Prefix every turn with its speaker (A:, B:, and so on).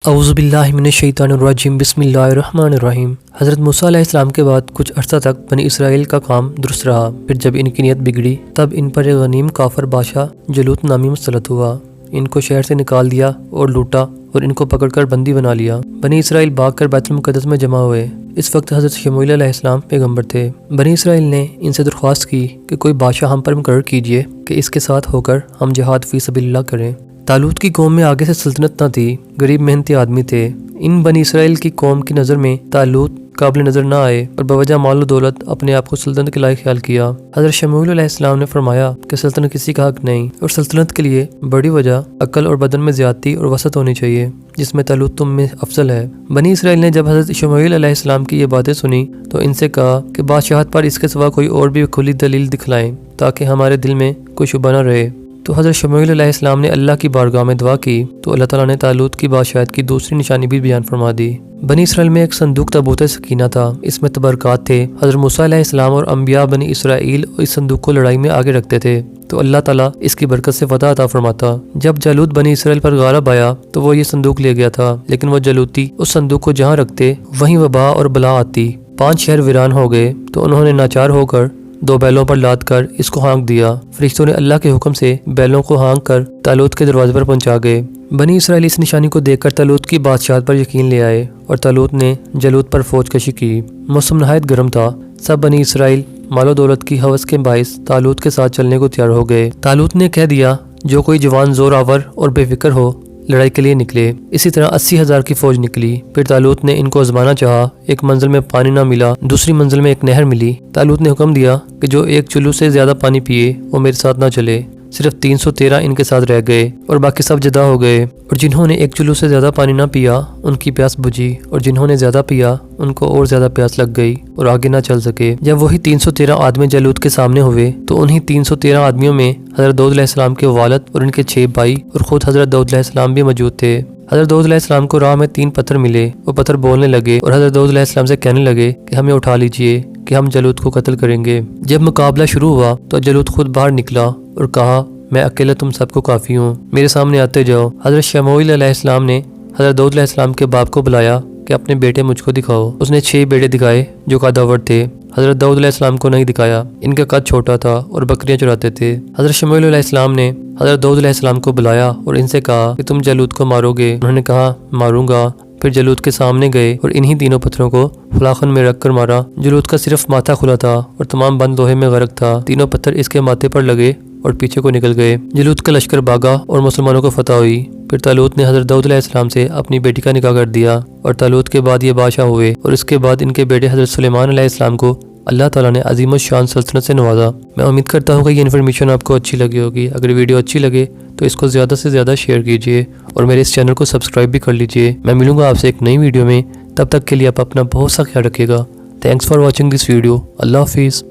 A: अऊज़ु बिल्लाहि मिनश्शैतानिर्रजीम बिस्मिल्लाहिर्रहमानिर्रहीम। हज़रत मूसा अलैहिस्सलाम के बाद कुछ अर्सा तक बनी इसराइल का काम दुरुस्त रहा। फिर जब इनकी नीयत बिगड़ी तब इन पर एक गनीम काफर बादशाह जलूत नामी मुसल्लत हुआ। इनको शहर से निकाल दिया और लूटा और इनको पकड़कर बंदी बना लिया। बनी इसराइल भागकर बैतुल मुक़द्दस में जमा हुए। इस वक्त हज़रत शमूएल अलैहिस्सलाम पैगम्बर थे। बनी इसराइल ने इनसे दरख्वास्त की कि कोई बादशाह हम पर मुकर्रर कीजिए कि इसके साथ होकर हम जिहाद फी सबीलिल्लाह करें। तालूत की कौम में आगे से सल्तनत न थी, गरीब मेहनती आदमी थे। इन बनी इसराइल की कौम की नज़र में तालूत काबिल नज़र न आए और बवजह माल दौलत अपने आप को सल्तनत के लायक ख्याल किया। हज़रत शमूएल अलैहिस्सलाम ने फरमाया कि सल्तनत किसी का हक नहीं और सल्तनत के लिए बड़ी वजह अक्ल और बदन में ज़्यादती और वसत होनी चाहिए, जिसमें तालूत तुम में अफजल है। बनी इसराइल ने जब हज़रत शमूएल अलैहिस्सलाम की ये बातें सुनी तो इनसे कहा कि बादशाहत पर इसके सिवा कोई और भी खुली दलील दिखलाएं ताकि हमारे दिल में कोई शुबा न रहे। तो हज़रत शमूएल अलैहिस्सलाम ने अल्लाह की बारगाह में दुआ की तो अल्लाह ताला ने तालूत की बादशाहत की दूसरी निशानी भी बयान फरमा दी। बनी इसराइल में एक संदूक ताबूत सकीना था, इसमें तबरकात थे। हज़रत मूसा अलैहिस्सलाम और अंबिया बनी इसराइल इस संदूक को लड़ाई में आगे रखते थे तो अल्लाह ताला इसकी बरकत से फतह अता फरमाता। जब जालूत बनी इसराइल पर गालिब आया तो वो ये संदूक ले गया था, लेकिन वो जलूती उस संदूक को जहाँ रखते वहीं वबा और बला आती। 5 शहर वीरान हो गए तो उन्होंने नाचार होकर 2 बैलों पर लाद कर इसको हाँक दिया। फरिश्तों ने अल्लाह के हुक्म से बैलों को हाँक कर तालूत के दरवाजे पर पहुंचा गए। बनी इसराइल इस निशानी को देखकर तालूत की बादशाहत पर यकीन ले आए और तालूत ने जलूत पर फौज कशी की। मौसम नहायत गर्म था। सब बनी इसराइल मालो दौलत की हवस के बाइस तालूत के साथ चलने को तैयार हो गए। तालूत ने कह दिया, जो कोई जवान जोरावर और बेफिक्र हो लड़ाई के लिए निकले। इसी तरह 80,000 की फौज निकली। फिर तालूत ने इनको आजमाना चाहा। एक मंजिल में पानी ना मिला, दूसरी मंजिल में एक नहर मिली। तालूत ने हुक्म दिया कि जो एक चुल्लू से ज्यादा पानी पिए वो मेरे साथ ना चले। सिर्फ 313 इनके साथ रह गए और बाकी सब जदा हो गए। और जिन्होंने एक चुल्लू से ज्यादा पानी ना पिया उनकी प्यास बुझी और जिन्होंने ज्यादा पिया उनको और ज्यादा प्यास लग गई और आगे ना चल सके। जब वही 313 आदमी जालूत के सामने हुए तो उन्हीं 313 आदमियों में हजरत दाऊद अलैहिस्सलाम के वालिद और इनके 6 भाई और खुद हजरत दाऊद अलैहिस्सलाम भी मौजूद थे। हजरत दाऊद अलैहिस्सलाम को राह में 3 पत्थर मिले। वो पत्थर बोलने लगे और हजरत दाऊद अलैहिस्सलाम से कहने लगे कि हमें उठा लीजिए कि हम जालूत को कत्ल करेंगे। जब मुकाबला शुरू हुआ तो जालूत खुद बाहर निकला और कहा, मैं अकेला तुम सबको काफ़ी हूँ, मेरे सामने आते जाओ। हज़रत शमूएल अलैहिस्सलाम ने हज़रत दाऊद अलैहिस्सलाम के बाप को बुलाया कि अपने बेटे मुझको दिखाओ। उसने 6 बेटे दिखाए जो कदावर थे। हज़रत दाऊद अलैहिस्सलाम को नहीं दिखाया, इनका कद छोटा था और बकरियां चुराते थे। हज़रत शमूएल अलैहिस्सलाम ने हज़रत दाऊद अलैहिस्सलाम को बुलाया और इनसे कहा कि तुम जालूत को मारोगे। उन्होंने कहा, मारूंगा। फिर जालूत के सामने गए और इन्हीं तीनों पत्थरों को फलाखन में रख कर मारा। जालूत का सिर्फ माथा खुला था और तमाम बंद लोहे में गर्क था। तीनों पत्थर इसके माथे पर लगे और पीछे को निकल गए। जालूत का लश्कर भागा और मुसलमानों को फतह हुई। फिर तालूत ने हज़रत दाऊद अलैहिस्सलाम से अपनी बेटी का निकाह कर दिया और तालूत के बाद ये बादशाह हुए और इसके बाद इनके बेटे हज़रत सुलेमान अलैहिस्सलाम को अल्लाह ताला ने अजीम शान सल्तनत से नवाजा। मैं उम्मीद करता हूँ कि ये इन्फॉर्मेशन आपको अच्छी लगी होगी। अगर वीडियो अच्छी लगे तो इसको ज़्यादा से ज़्यादा शेयर कीजिए और मेरे इस चैनल को सब्सक्राइब भी कर लीजिए। मैं मिलूँगा आपसे एक नई वीडियो में, तब तक के लिए आप अपना बहुत सा ख्याल रखिएगा। Thanks for watching this video. अल्लाह हाफिज़।